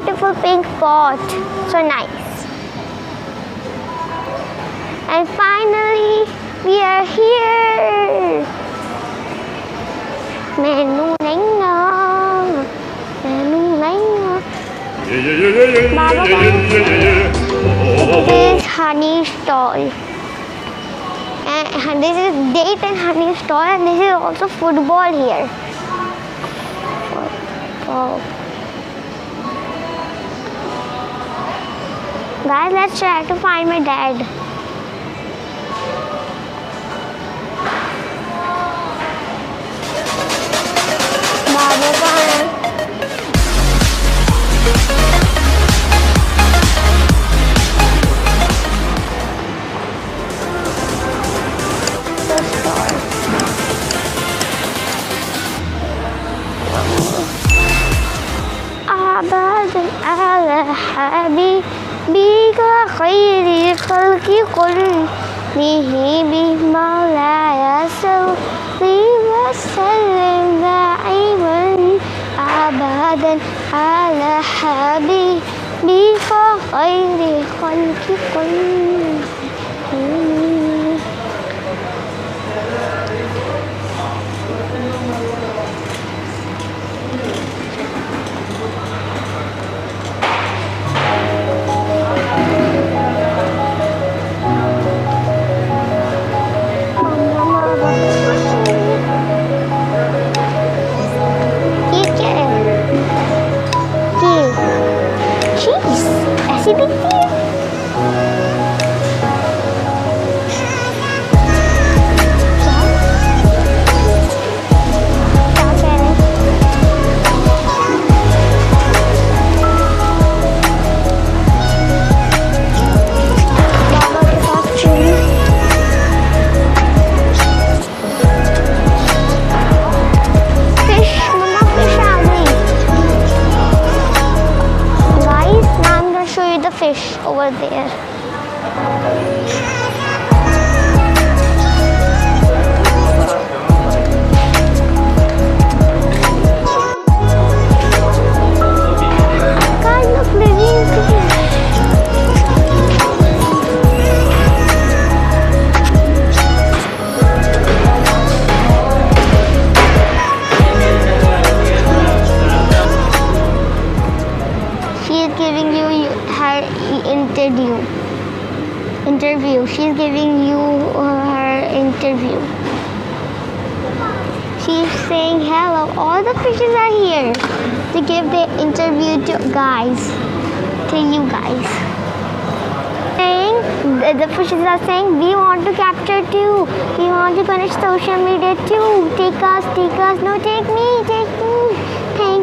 beautiful pink pot. So nice. And finally, we are here. Menu nainga. Menu nainga. This is honey stall. And this is date and honey stall, and this is also football here. Oh. Guys, let's try to find my dad. Baba kahan hai? على حبيبك خير خلق كله بمولاي صلي وسلم دائما أبدا على حبيبك خير خلق كله. Fish over there. Guys, look, living fish. She is giving you her interview. She's giving you her interview. She's saying hello. All the fishes are here to give the interview to you guys. Saying the fishes are saying we want to capture too. We want to connect social media too. Take us. No, take me. Thank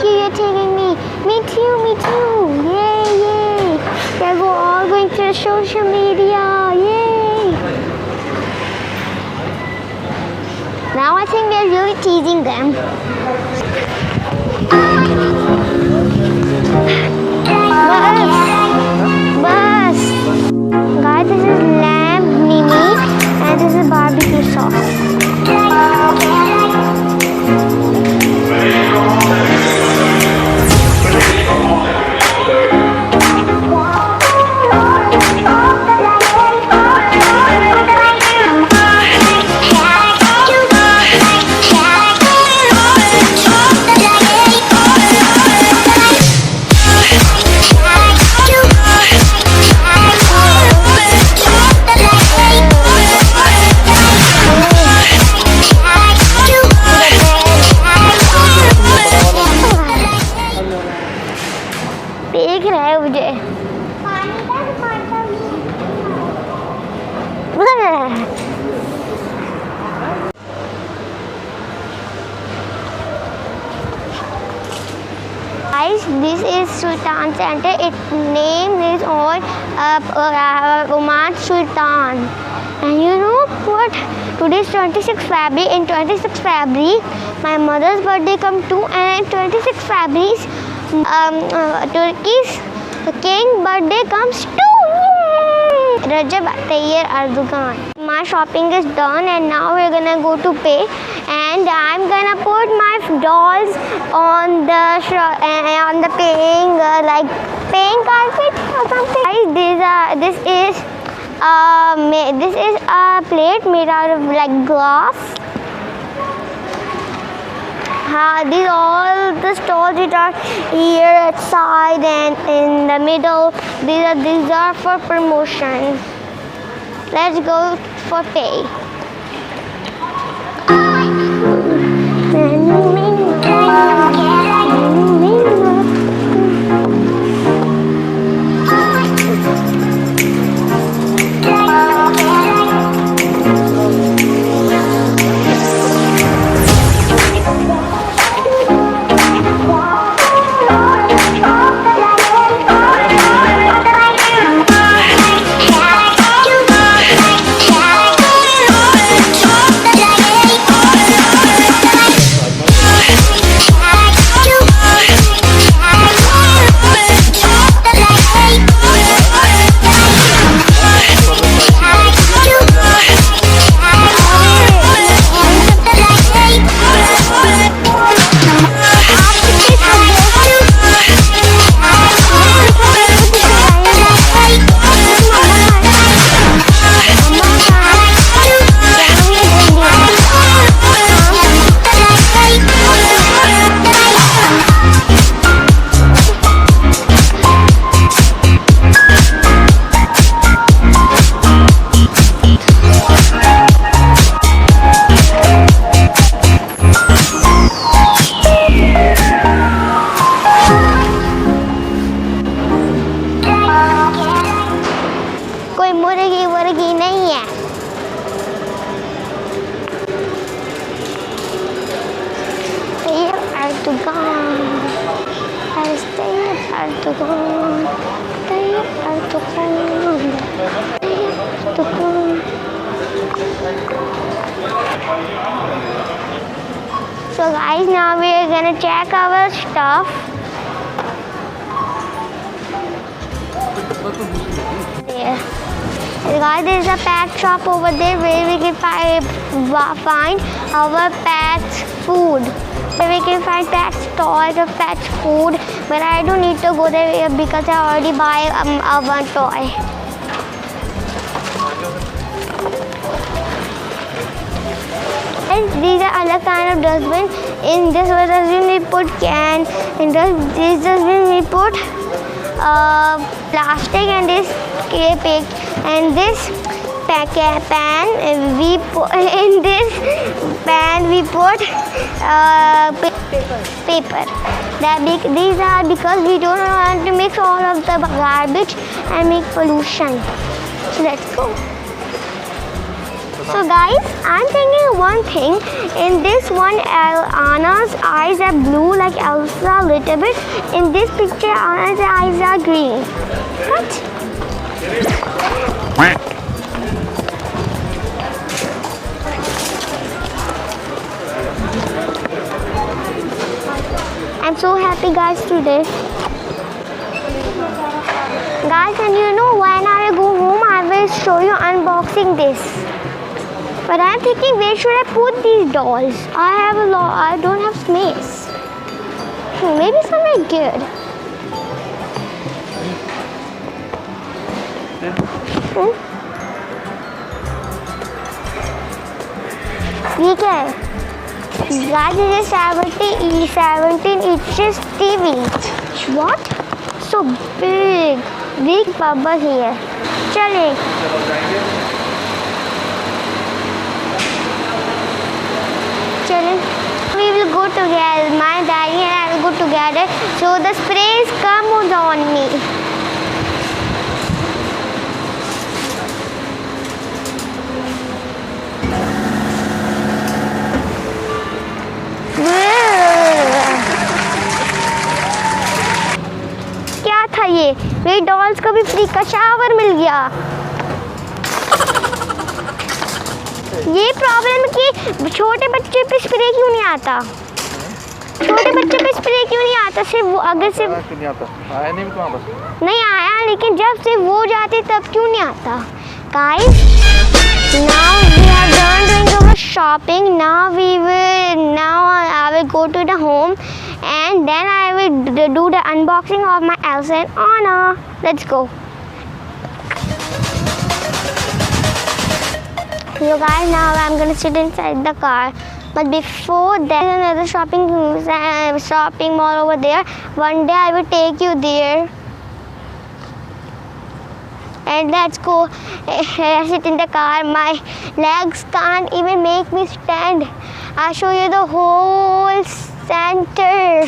you. You're taking me. Me too. Yay. They're all going to social media. Yay! Now I think they're really teasing them. Bus. Guys, this is lamb mimi and this is barbecue sauce. This is Sultan Center. Its name is on Oman Sultan. And you know what? Today is 26 February. In 26 February, my mother's birthday come too. And in 26 February, Turkey's king birthday comes too. Rajab Tayyip Erdogan. My shopping is done and now we're gonna go to pay. and I'm gonna put my dolls on the paying like paying carpet or something. Guys, this is a plate made out of like glass. These all the stalls which are here at side and in the middle. These are for promotion. Let's go for pay. Wurgee नहीं है. Here Erdogan. Erdogan. So guys, now we are gonna check our stuff. There. Guys, there is a pet shop over there where we can find our pets food. Where we can find pets toys or pets food. But I don't need to go there because I already buy one toy. And these are other kind of dustbin. In this dustbin we put can. In this dustbin we put plastic and this paper. And this pan we put in this pan we put paper. These are because we don't want to mix all of the garbage and make pollution. So let's go. So guys, I'm thinking one thing. In this one, Anna's eyes are blue like Elsa a little bit. In this picture, Anna's eyes are green. What? I'm so happy guys today. Guys, and you know when I go home, I will show you unboxing this. But I'm thinking where should I put these dolls? I don't have space. Maybe somewhere good. ये क्या है? Guys, it is 17 inches TV. What? So big bubble here. चले. We will go together. My daddy and I will go together. So the sprays come on me. क्या था ये? मेरी dolls को भी फ्री का शावर मिल गया. ये प्रॉब्लम कि छोटे बच्चे पे स्प्रे क्यों नहीं आता? छोटे बच्चे पे स्प्रे क्यों नहीं आता? सिर्फ वो अगर सिर्फ नहीं आता. आया नहीं तो बस. नहीं आया, लेकिन जब से वो जाते तब क्यों नहीं आता? Guys Now we have done doing our shopping. Now I will go to the home, and then I will do the unboxing of my Elsa and Anna. Let's go. You guys, now I'm gonna sit inside the car. But before that, there's another shopping mall over there. One day I will take you there. And let's go. Sit in the car. My legs can't even make me stand. I'll show you the whole center.